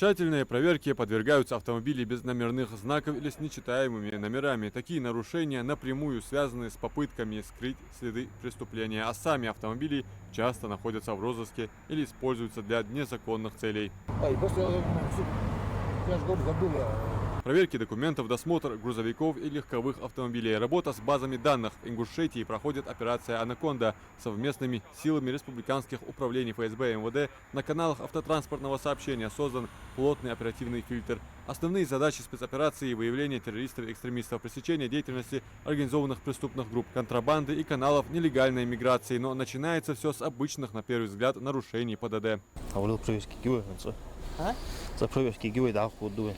Тщательные проверки подвергаются автомобили без номерных знаков или с нечитаемыми номерами. Такие нарушения напрямую связаны с попытками скрыть следы преступления, а сами автомобили часто находятся в розыске или используются для незаконных целей. Я же говорю, забыл. Проверки документов, досмотр грузовиков и легковых автомобилей. Работа с базами данных. В Ингушетии проходит операция «Анаконда» совместными силами республиканских управлений ФСБ и МВД. На каналах автотранспортного сообщения создан плотный оперативный фильтр. Основные задачи спецоперации – выявление террористов и экстремистов, пресечение деятельности организованных преступных групп, контрабанды и каналов нелегальной миграции. Но начинается все с обычных, на первый взгляд, нарушений ПДД. За проверки геоид ахуду.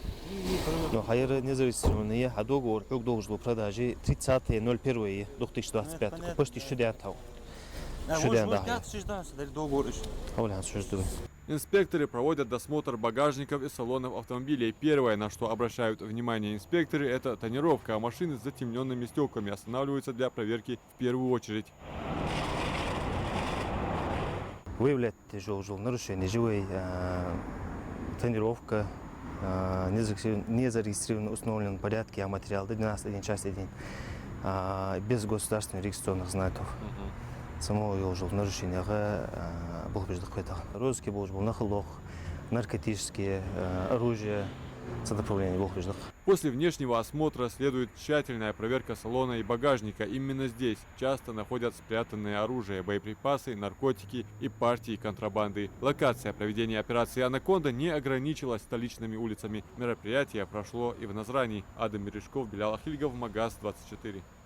Но хайры независимые договор о продаже 30.01.2025. Почти 60 тау. Инспекторы проводят досмотр багажников и салонов автомобилей. Первое, на что обращают внимание инспекторы, это тонировка, а машины с затемненными стеклами останавливаются для проверки в первую очередь. Выявлять нарушения живой тонировка, незарегистрированно установленном порядке, а материал 12.1, часть 1, без государственных регистрационных знаков. Само нарушение был розыски был наркотические оружия с направлением был. После внешнего осмотра следует тщательная проверка салона и багажника. Именно здесь часто находят спрятанное оружие, боеприпасы, наркотики и партии контрабанды. Локация проведения операции «Анаконда» не ограничилась столичными улицами. Мероприятие прошло и в Назрани. Адам Мережков, Белял Ахильгов, Магаз 24.